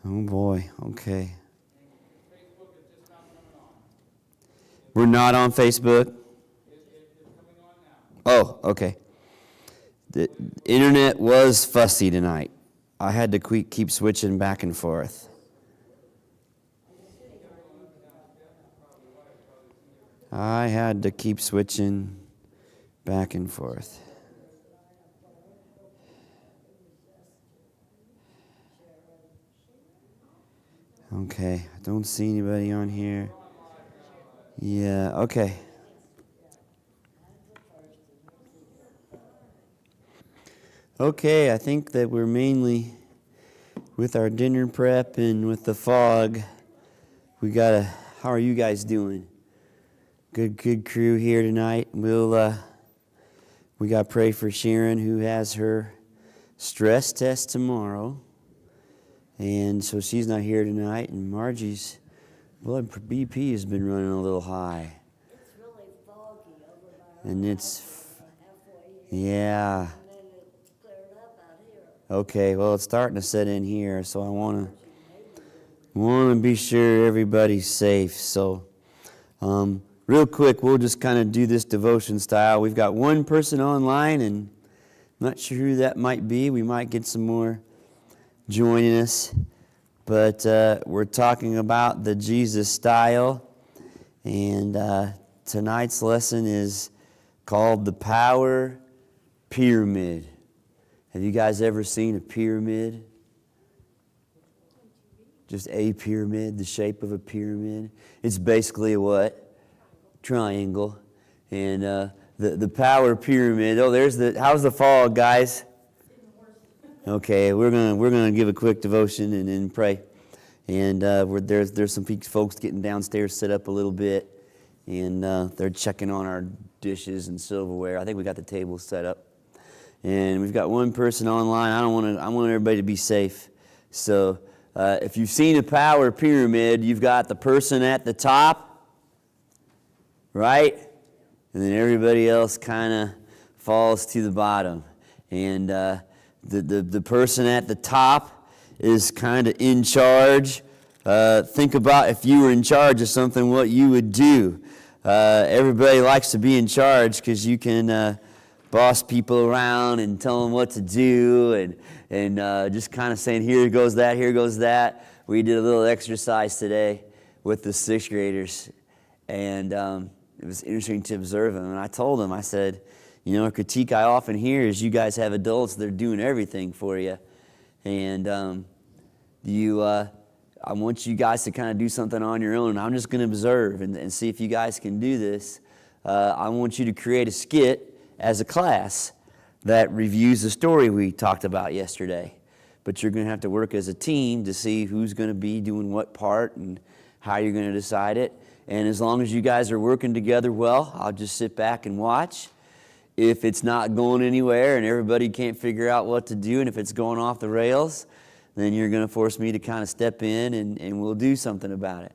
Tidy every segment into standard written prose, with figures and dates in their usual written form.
Oh boy, okay. We're not on Facebook? Oh, okay. The internet was fussy tonight. I had to keep switching back and forth. I had to keep switching back and forth. Okay, I don't see anybody on here. Yeah, okay. Okay, I think that we're mainly with our dinner prep and with the fog. How are you guys doing? Good crew here tonight. We got to pray for Sharon, who has her stress test tomorrow. And so she's not here tonight. And Margie's blood BP has been running a little high. It's really foggy over there. And yeah. And then it cleared up out here. Okay, well, it's starting to set in here, so I want to be sure everybody's safe. So, real quick, we'll just kind of do this devotion style. We've got one person online, and I'm not sure who that might be. We might get some more joining us. But we're talking about the Jesus style, and tonight's lesson is called the Power Pyramid. Have you guys ever seen a pyramid? Just a pyramid, the shape of a pyramid. It's basically a what? Triangle. And the Power Pyramid. Oh, how's the fog, guys? Okay, we're gonna give a quick devotion and then pray. And there's some folks getting downstairs set up a little bit, and they're checking on our dishes and silverware. I think we got the table set up, and we've got one person online. I want everybody to be safe. So if you've seen a Power Pyramid, you've got the person at the top, right, and then everybody else kind of falls to the bottom, and the person at the top is kind of in charge. Think about if you were in charge of something, what you would do. Everybody likes to be in charge because you can boss people around and tell them what to do, and just kind of saying, here goes that, here goes that. We did a little exercise today with the 6th graders, and it was interesting to observe them. And I told them, I said, a critique I often hear is you guys have adults that are doing everything for you. And I want you guys to kind of do something on your own. I'm just going to observe and see if you guys can do this. I want you to create a skit as a class that reviews the story we talked about yesterday. But you're going to have to work as a team to see who's going to be doing what part and how you're going to decide it. And as long as you guys are working together well, I'll just sit back and watch. If it's not going anywhere and everybody can't figure out what to do, and if it's going off the rails, then you're going to force me to kind of step in and we'll do something about it.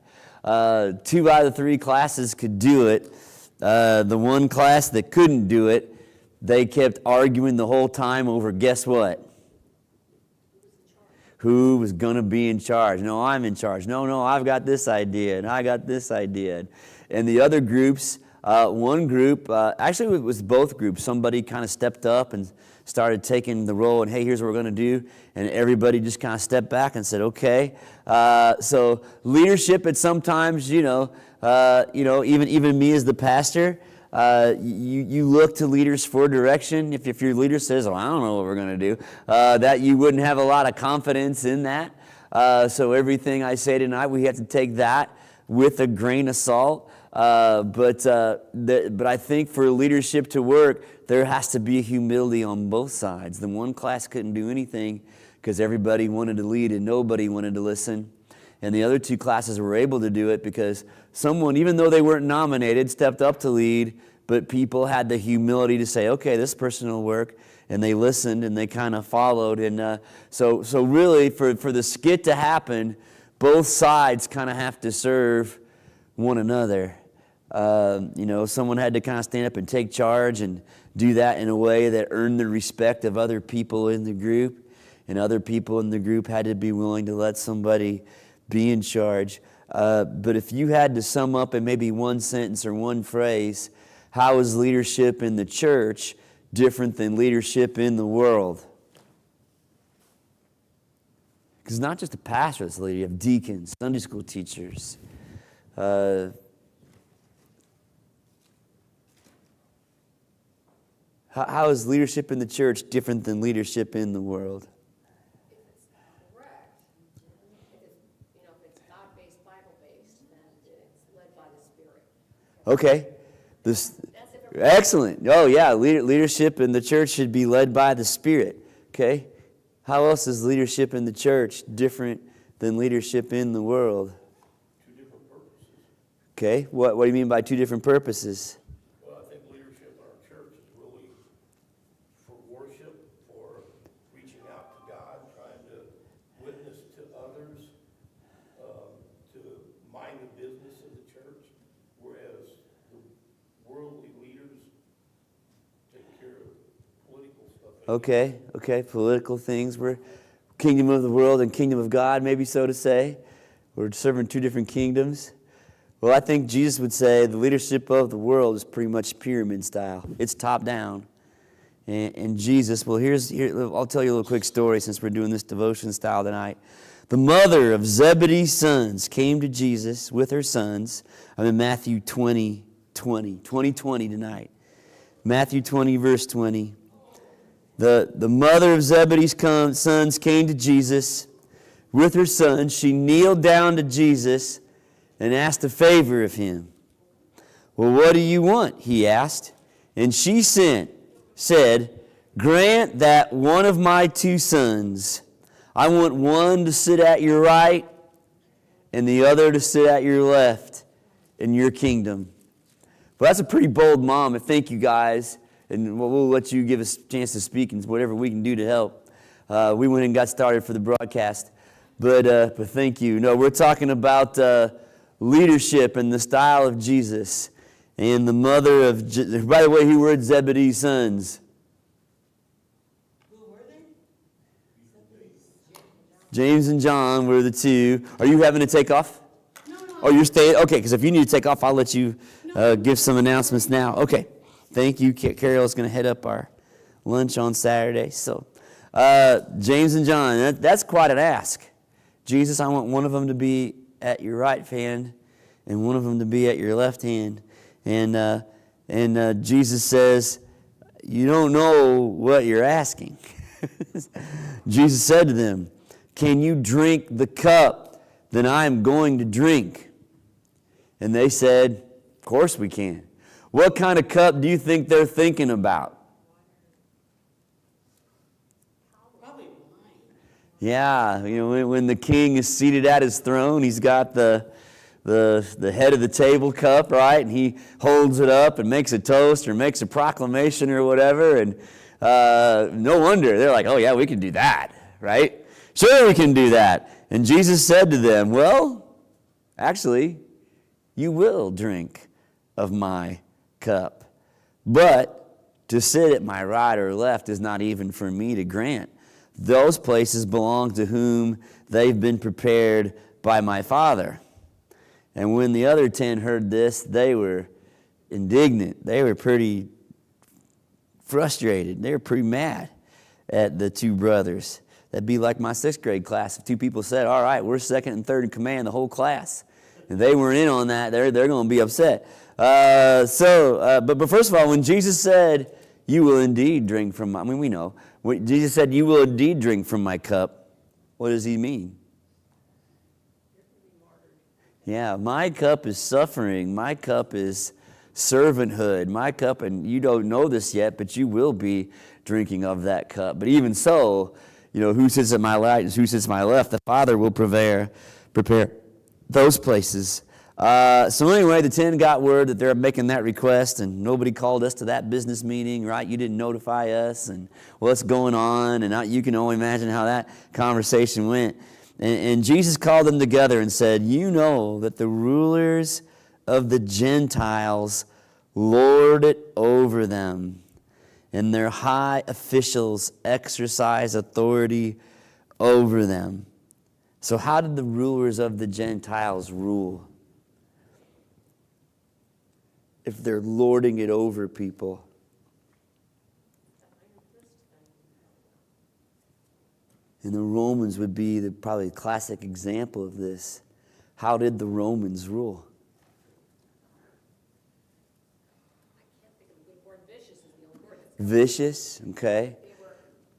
2 out of the 3 classes could do it. The one class that couldn't do it, they kept arguing the whole time over, guess what? Who was going to be in charge? No, I'm in charge. No, I've got this idea, and I got this idea. And the other groups, one group, actually it was both groups, somebody kind of stepped up and started taking the role, and hey, here's what we're going to do. And everybody just kind of stepped back and said, okay. So leadership at sometimes, even me as the pastor, you look to leaders for direction. If your leader says, I don't know what we're going to do, that you wouldn't have a lot of confidence in that. So everything I say tonight, we have to take that with a grain of salt. But I think for leadership to work, there has to be a humility on both sides. The one class couldn't do anything because everybody wanted to lead and nobody wanted to listen. And the other 2 classes were able to do it because someone, even though they weren't nominated, stepped up to lead, but people had the humility to say, okay, this person will work. And they listened and they kind of followed. And so really, for the skit to happen, both sides kind of have to serve one another. Someone had to kind of stand up and take charge and do that in a way that earned the respect of other people in the group. and other people in the group had to be willing to let somebody be in charge. But if you had to sum up in maybe one sentence or one phrase, how is leadership in the church different than leadership in the world? Because it's not just a pastor that's a leader. You have deacons, Sunday school teachers. How is leadership in the church different than leadership in the world? If it's correct, if it's God-based, Bible-based, then it's led by the Spirit. Okay. Excellent. Oh, yeah. Leadership in the church should be led by the Spirit. Okay. How else is leadership in the church different than leadership in the world? Two different purposes. Okay. What do you mean by two different purposes? Well, I think leadership in our church is really for worship, for reaching out to God, trying to witness to others, to mind the business of the church, whereas the worldly leaders take care of political stuff. Okay. Political things. We're kingdom of the world and kingdom of God, maybe so to say. We're serving two different kingdoms. Well, I think Jesus would say the leadership of the world is pretty much pyramid style. It's top down. And Jesus, well, I'll tell you a little quick story since we're doing this devotion style tonight. The mother of Zebedee's sons came to Jesus with her sons. I'm in Matthew 20 tonight. Matthew 20, verse 20. The mother of Zebedee's sons came to Jesus with her sons. She kneeled down to Jesus and asked a favor of him. Well, what do you want? He asked. And she said, grant that one of my two sons, I want one to sit at your right and the other to sit at your left in your kingdom. Well, that's a pretty bold mom. And thank you guys. And we'll let you give us a chance to speak and whatever we can do to help. We went and got started for the broadcast. But thank you. No, we're talking about leadership and the style of Jesus. And the mother of, by the way, who were Zebedee's sons? Who were they? James and John were the two. Are you having to take off? No. Oh, you're staying? Okay, because if you need to take off, I'll let you give some announcements now. Okay. Thank you. Carol's going to head up our lunch on Saturday. So, James and John, that's quite an ask. Jesus, I want one of them to be at your right hand and one of them to be at your left hand. And Jesus says, you don't know what you're asking. Jesus said to them, can you drink the cup that I am going to drink? And they said, of course we can. What kind of cup do you think they're thinking about? Probably wine. Yeah, when the king is seated at his throne, he's got the head of the table cup, right? And he holds it up and makes a toast or makes a proclamation or whatever. And no wonder they're like, oh yeah, we can do that, right? Sure, we can do that. And Jesus said to them, well, actually, you will drink of my cup. But to sit at my right or left is not even for me to grant. Those places belong to whom they've been prepared by my Father. And when the other 10 heard this, they were indignant. They were pretty frustrated. They were pretty mad at the two brothers. That'd be like my 6th grade class. If two people said, all right, we're second and third in command, the whole class. If they weren't in on that, they're going to be upset. But first of all, when Jesus said, you will indeed drink from my, we know. When Jesus said, you will indeed drink from my cup, what does he mean? Yeah, my cup is suffering. My cup is servanthood. My cup, and you don't know this yet, but you will be drinking of that cup. But even so, who sits at my right and who sits at my left, the Father will prepare those places. So anyway, the 10 got word that they're making that request, and nobody called us to that business meeting, right? You didn't notify us, and what's going on, and you can only imagine how that conversation went. And Jesus called them together and said, you know that the rulers of the Gentiles lord it over them, and their high officials exercise authority over them. So how did the rulers of the Gentiles rule? If they're lording it over people. And the Romans would be probably classic example of this. How did the Romans rule? I can't think of the good word. Vicious is the only word. Vicious, okay. They were,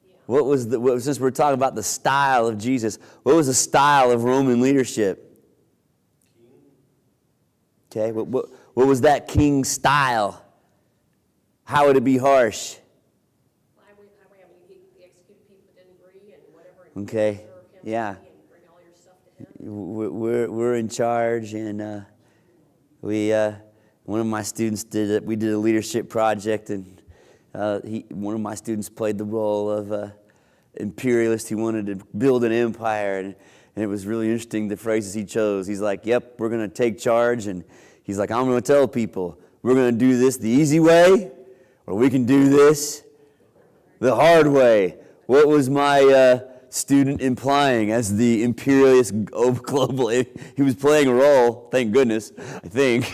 yeah. What was since we're talking about the style of Jesus, what was the style of Roman leadership? Okay, what was that king's style? How would it be harsh? I mean, he executed people that didn't agree and whatever. And Okay, serve him yeah. And bring all your stuff to him. We're in charge, and one of my students we did a leadership project, and one of my students played the role of imperialist. He wanted to build an empire, and it was really interesting the phrases he chose. He's like, "Yep, we're going to take charge," and he's like, "I'm going to tell people we're going to do this the easy way, or we can do this the hard way." What was my student implying as the imperialist global? He was playing a role, thank goodness, I think.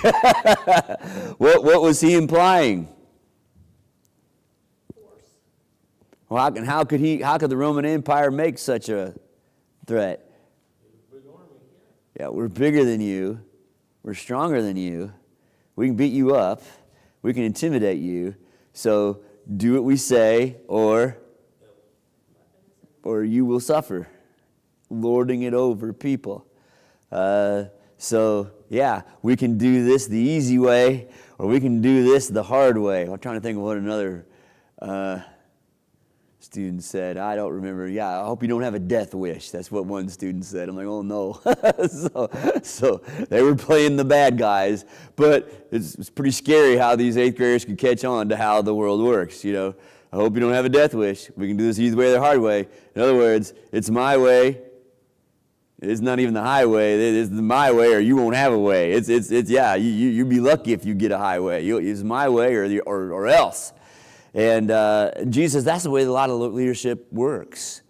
What was he implying? Force. Well, how could the Roman Empire make such a threat? Yeah, we're bigger than you. We're stronger than you. We can beat you up. We can intimidate you. So do what we say, or you will suffer, lording it over people. So yeah, we can do this the easy way, or we can do this the hard way. I'm trying to think of what another student said. I don't remember. Yeah, I hope you don't have a death wish. That's what one student said. I'm like, oh no. so they were playing the bad guys, but it's pretty scary how these 8th graders could catch on to how the world works. You know, I hope you don't have a death wish. We can do this either way or the hard way. In other words, it's my way. It's not even the highway. It's my way, or you won't have a way. It's yeah. You'd be lucky if you get a highway. It's my way, or else. And Jesus, that's the way a lot of leadership works.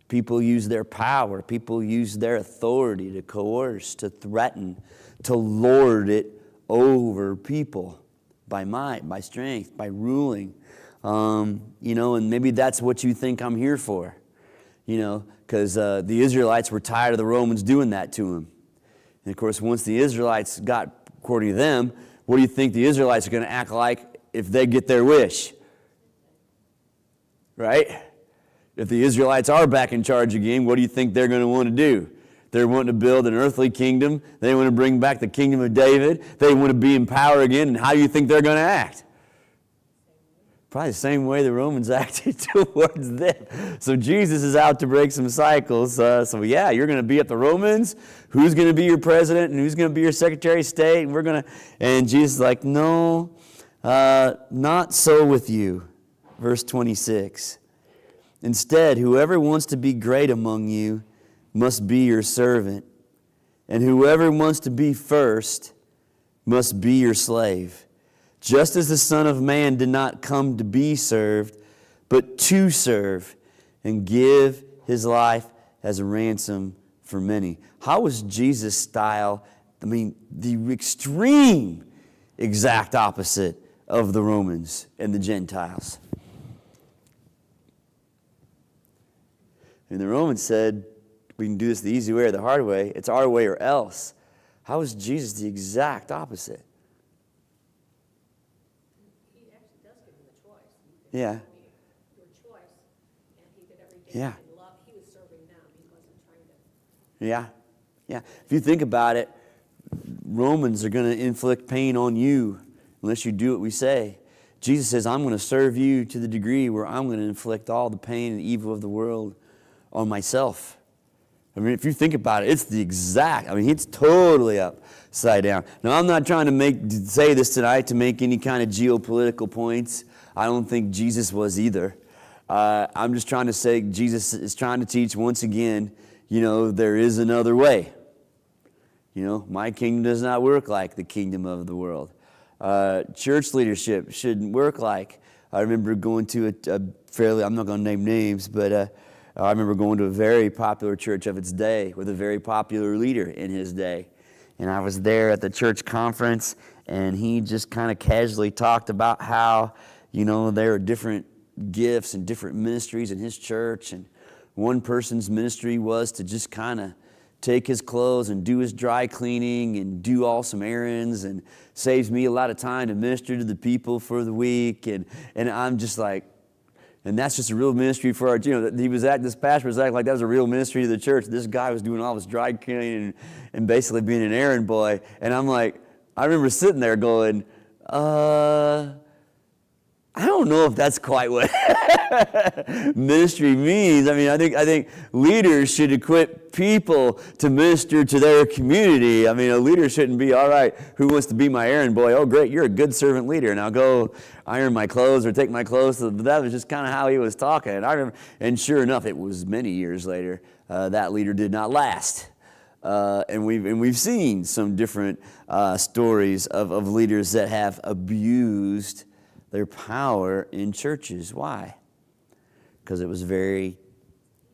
People use their power. People use their authority to coerce, to threaten, to lord it over people by might, by strength, by ruling. And maybe that's what you think I'm here for. Because the Israelites were tired of the Romans doing that to them. And of course, once the Israelites got, according to them, what do you think the Israelites are going to act like if they get their wish? Right? If the Israelites are back in charge again, what do you think they're going to want to do? They're wanting to build an earthly kingdom. They want to bring back the kingdom of David. They want to be in power again. And how do you think they're going to act? Probably the same way the Romans acted towards them. So Jesus is out to break some cycles. So yeah, you're going to be at the Romans. Who's going to be your president and who's going to be your secretary of state? And Jesus is like, no, not so with you. Verse 26. Instead, whoever wants to be great among you must be your servant, and whoever wants to be first must be your slave. Just as the Son of Man did not come to be served, but to serve and give his life as a ransom for many. How was Jesus' style? The extreme exact opposite of the Romans and the Gentiles. And the Romans said, we can do this the easy way or the hard way. It's our way or else. How is Jesus the exact opposite? He actually does give them a choice. Yeah. Your choice, and he did every day Yeah. in love. He was serving them. He wasn't trying to. Yeah. If you think about it, Romans are going to inflict pain on you unless you do what we say. Jesus says, I'm going to serve you to the degree where I'm going to inflict all the pain and evil of the world on myself. If you think about it, it's the exact, it's totally upside down. Now, I'm not trying to say this tonight to make any kind of geopolitical points. I don't think Jesus was either. I'm just trying to say Jesus is trying to teach once again, there is another way. My kingdom does not work like the kingdom of the world. Church leadership shouldn't work like. I remember going to a fairly, I'm not going to name names, but I remember going to a very popular church of its day with a very popular leader in his day. And I was there at the church conference, and he just kind of casually talked about how, there are different gifts and different ministries in his church. And one person's ministry was to just kind of take his clothes and do his dry cleaning and do awesome errands, and saves me a lot of time to minister to the people for the week. And I'm just like, and that's just a real ministry for our, this pastor was acting like that was a real ministry to the church. This guy was doing all this dry cleaning and basically being an errand boy. And I'm like, I remember sitting there going, I don't know if that's quite what ministry means. I mean, I think leaders should equip people to minister to their community. I mean, a leader shouldn't be, all right, who wants to be my errand boy? Oh, great, you're a good servant leader. Now go iron my clothes or take my clothes. But that was just kind of how he was talking. And I remember, and sure enough, it was many years later, that leader did not last. And we've seen some different stories of leaders that have abused their power in churches. Why? Because it was very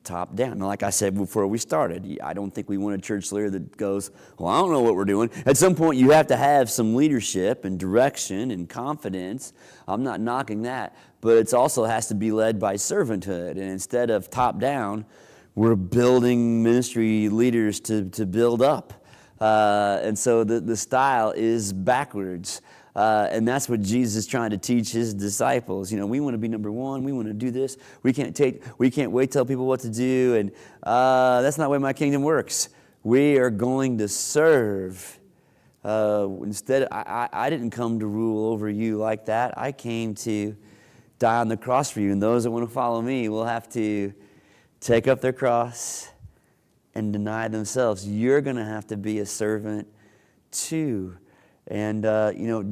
top down. Now, like I said before we started, I don't think we want a church leader that goes, well, I don't know what we're doing. At some point, you have to have some leadership and direction and confidence. I'm not knocking that. But it also has to be led by servanthood. And instead of top down, we're building ministry leaders to build up. And so the style is backwards. And that's what Jesus is trying to teach his disciples. We want to be number one. We want to do this. We can't wait to tell people what to do. And that's not the way my kingdom works. We are going to serve. Instead, I didn't come to rule over you like that. I came to die on the cross for you. And those that want to follow me will have to take up their cross and deny themselves. You're going to have to be a servant too. And,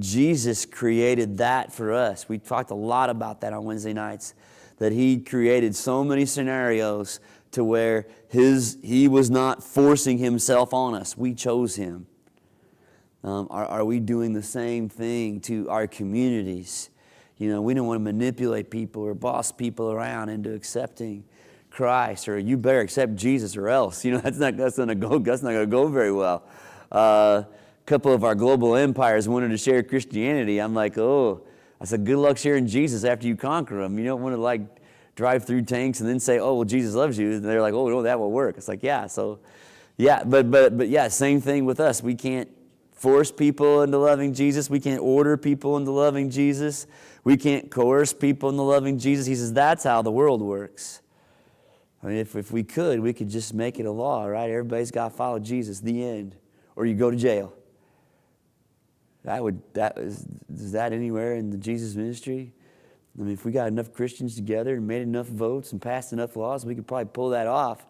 Jesus created that for us. We talked a lot about that on Wednesday nights, that he created so many scenarios to where he was not forcing himself on us. We chose him. Are we doing the same thing to our communities? We don't want to manipulate people or boss people around into accepting Christ, or you better accept Jesus or else. That's not going to go very well. Couple of our global empires wanted to share Christianity. I'm like, I said, good luck sharing Jesus after you conquer them. You don't want to drive through tanks and then say, oh, well, Jesus loves you. And they're like, oh, no, that will work. It's like, yeah. So, yeah, but yeah, same thing with us. We can't force people into loving Jesus. We can't order people into loving Jesus. We can't coerce people into loving Jesus. He says that's how the world works. I mean, if we could just make it a law, right? Everybody's got to follow Jesus, the end. Or you go to jail. Is that anywhere in the Jesus ministry? I mean, if we got enough Christians together and made enough votes and passed enough laws, we could probably pull that off.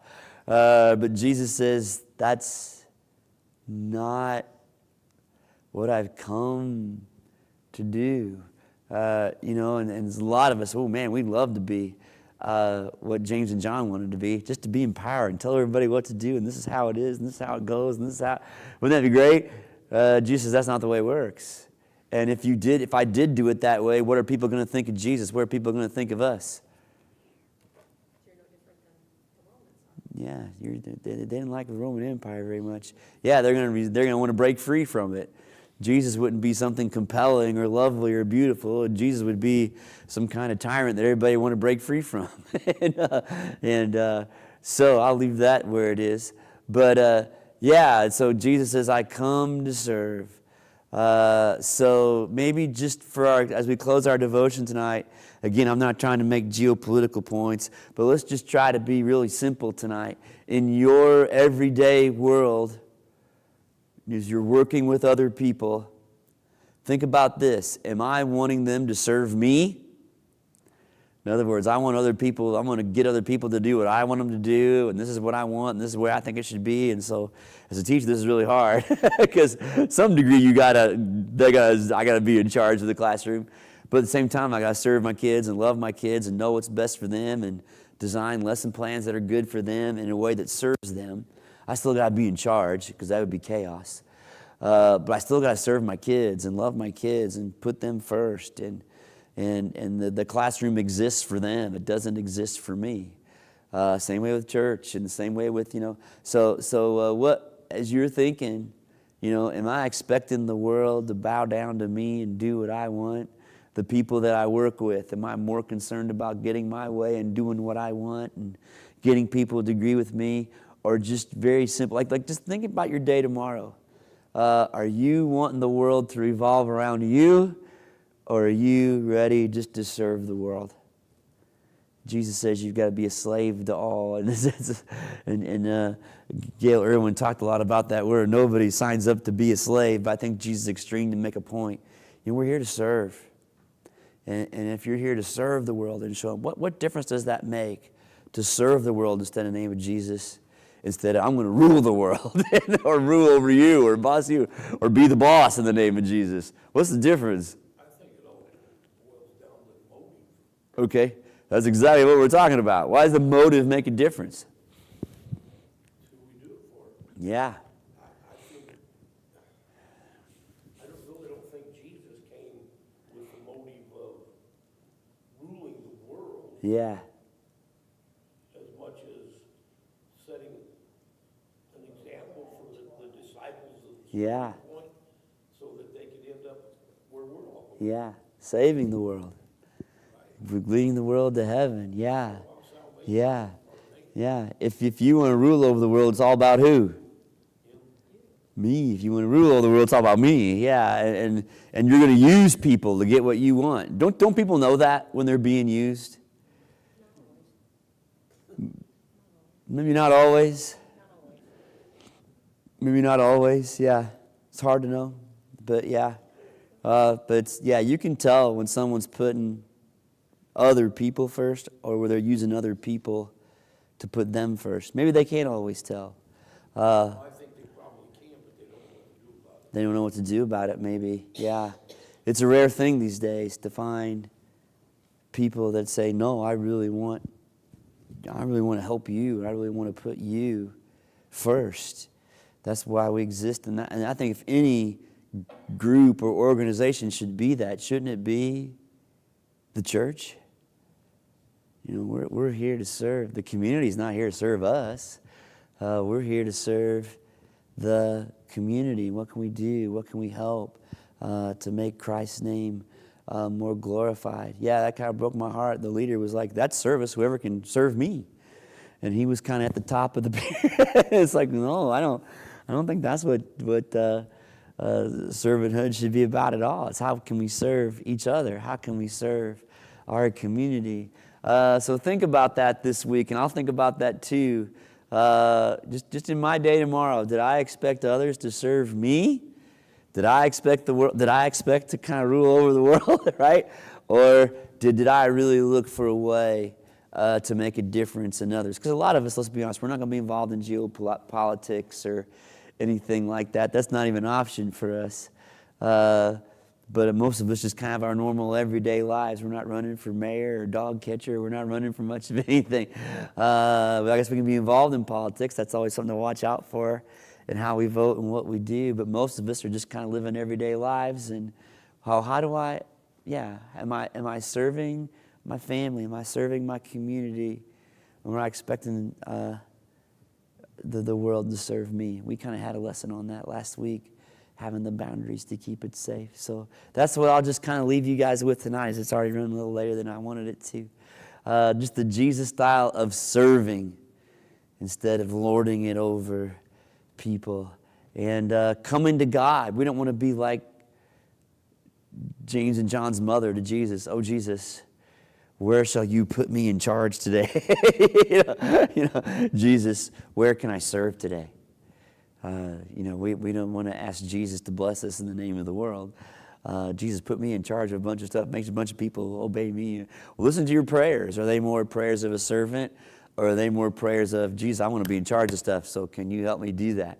But Jesus says that's not what I've come to do. And there's a lot of us, oh man, we'd love to be what James and John wanted to be, just to be empowered and tell everybody what to do, and this is how it is, and this is how it goes, and this is how, wouldn't that be great? Jesus says that's not the way it works. And if I did do it that way, what are people going to think of Jesus? What are people going to think of us? You're no different than the Romans. Yeah, they didn't like the Roman Empire very much. Yeah, they're going to want to break free from it. Jesus wouldn't be something compelling or lovely or beautiful. Jesus would be some kind of tyrant that everybody want to break free from. So I'll leave that where it is. But so Jesus says, I come to serve. So maybe just as we close our devotion tonight, again, I'm not trying to make geopolitical points, but let's just try to be really simple tonight. In your everyday world, as you're working with other people, think about this. Am I wanting them to serve me? In other words, I want to get other people to do what I want them to do, and this is what I want, and this is where I think it should be. And so, as a teacher, this is really hard because some degree I gotta be in charge of the classroom, but at the same time, I gotta serve my kids and love my kids and know what's best for them and design lesson plans that are good for them in a way that serves them. I still gotta be in charge because that would be chaos, but I still gotta serve my kids and love my kids and put them first. And the classroom exists for them. It doesn't exist for me. Same way with church, and the same way with, what, as you're thinking, am I expecting the world to bow down to me and do what I want? The people that I work with, am I more concerned about getting my way and doing what I want and getting people to agree with me? Or just very simple, like just think about your day tomorrow. Are you wanting the world to revolve around you, or are you ready just to serve the world? Jesus says you've got to be a slave to all. And Gail Irwin talked a lot about that word. Nobody signs up to be a slave, but I think Jesus is extreme to make a point. We're here to serve. And if you're here to serve the world and show them, what difference does that make to serve the world instead of the name of Jesus? Instead of, I'm going to rule the world or rule over you or boss you or be the boss in the name of Jesus. What's the difference? I think it all boils down to motive. Okay, that's exactly what we're talking about. Why does the motive make a difference? It's who we do it for. Yeah. I really don't think Jesus came with the motive of ruling the world Yeah. as much as setting an example for the disciples of the Yeah. point so that they could end up where we're all going. Yeah. Saving the world. Leading the world to heaven. Yeah. Yeah. Yeah. If you want to rule over the world, it's all about who? Me. If you want to rule over the world, it's all about me. Yeah. And you're going to use people to get what you want. Don't people know that when they're being used? Maybe not always. Maybe not always. Yeah. It's hard to know. But yeah. You can tell when someone's putting other people first, or where they're using other people to put them first. Maybe they can't always tell. I think they probably can, but they don't know what to do about it. They don't know what to do about it, maybe. Yeah. It's a rare thing these days to find people that say, no, I really want to help you. I really want to put you first. That's why we exist. And I think if any group or organization should be that, shouldn't it be the church? We're here to serve. The community's not here to serve us. We're here to serve the community. What can we do? What can we help to make Christ's name more glorified? Yeah, that kind of broke my heart. The leader was like, that's service, whoever can serve me. And he was kind of at the top of the pyramid. It's like, no, I don't think that's what servanthood should be about at all. It's how can we serve each other? How can we serve our community? So think about that this week, and I'll think about that too. Just in my day tomorrow, did I expect others to serve me? Did I expect the world? Did I expect to kind of rule over the world, right? Or did I really look for a way to make a difference in others? Because a lot of us, let's be honest, we're not going to be involved in geopolitics or anything like that. That's not even an option for us. But most of us just kind of our normal everyday lives. We're not running for mayor or dog catcher. We're not running for much of anything. But I guess we can be involved in politics. That's always something to watch out for, and how we vote and what we do. But most of us are just kind of living everyday lives. And how do I? Yeah, am I serving my family? Am I serving my community? Or am I expecting the world to serve me? We kind of had a lesson on that last week, having the boundaries to keep it safe. So that's what I'll just kind of leave you guys with tonight, as it's already running a little later than I wanted it to. Just the Jesus style of serving instead of lording it over people. And coming to God. We don't want to be like James and John's mother to Jesus. Oh, Jesus, where shall you put me in charge today? Jesus, where can I serve today? We don't want to ask Jesus to bless us in the name of the world. Jesus, put me in charge of a bunch of stuff, makes a bunch of people obey me. Well, listen to your prayers. Are they more prayers of a servant, or are they more prayers of, Jesus, I want to be in charge of stuff, so can you help me do that?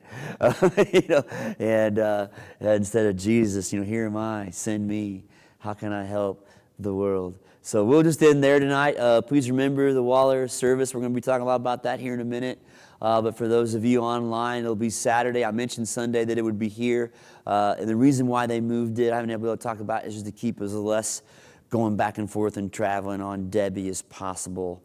And instead of Jesus, here am I, send me. How can I help the world? So we'll just end there tonight. Please remember the Waller service. We're going to be talking a lot about that here in a minute. But for those of you online, it'll be Saturday. I mentioned Sunday that it would be here. And the reason why they moved it, I haven't been able to talk about it, is just to keep us less going back and forth and traveling on Debbie as possible.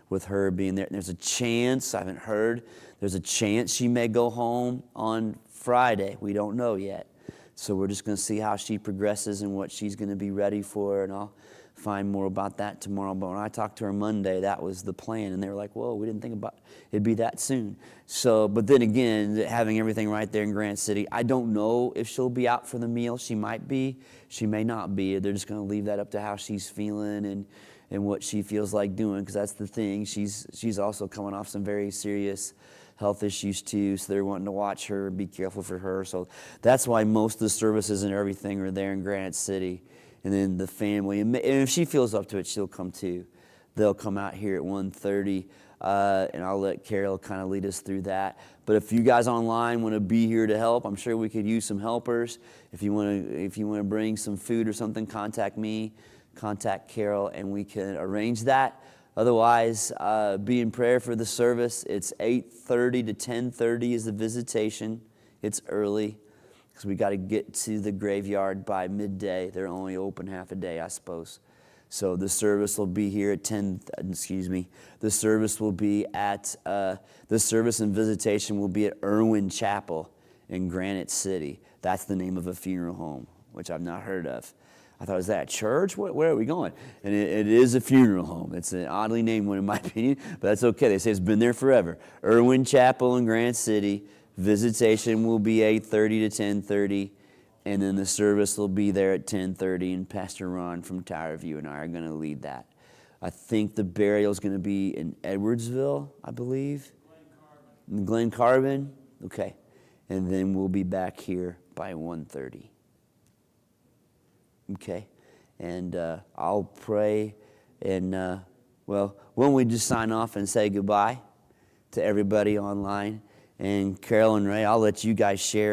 with her being there. And there's a chance, I haven't heard, there's a chance she may go home on Friday. We don't know yet. So we're just going to see how she progresses and what she's going to be ready for, and I'll find more about that tomorrow. But when I talked to her Monday, that was the plan, and they were like, whoa, we didn't think about it'd be that soon. So, but then again, having everything right there in Grant City, I don't know if she'll be out for the meal. She might be, she may not be. They're just going to leave that up to how she's feeling and what she feels like doing, because that's the thing. She's also coming off some very serious health issues too, so they're wanting to watch her, be careful for her. So that's why most of the services and everything are there in Granite City. And then the family, and if she feels up to it, she'll come too. They'll come out here at 1:30, and I'll let Carol kind of lead us through that. But if you guys online want to be here to help, I'm sure we could use some helpers. If you want to bring some food or something, contact me, contact Carol, and we can arrange that. Otherwise, be in prayer for the service. It's 8:30 to 10:30 is the visitation. It's early because we got to get to the graveyard by midday. They're only open half a day, I suppose. So the service will be here at the service will be at, the service and visitation will be at Irwin Chapel in Granite City. That's the name of a funeral home, which I've not heard of. I thought, is that a church? Where are we going? And it is a funeral home. It's an oddly named one in my opinion, but that's okay. They say it's been there forever. Irwin Chapel in Granite City. Visitation will be 8:30 to 10:30, and then the service will be there at 10:30, and Pastor Ron from Tower View and I are going to lead that. I think the burial is going to be in Edwardsville, I believe. Glen Carbon. Okay. And then we'll be back here by 1:30. Okay, and I'll pray, and why don't we just sign off and say goodbye to everybody online, and Carol and Ray, I'll let you guys share.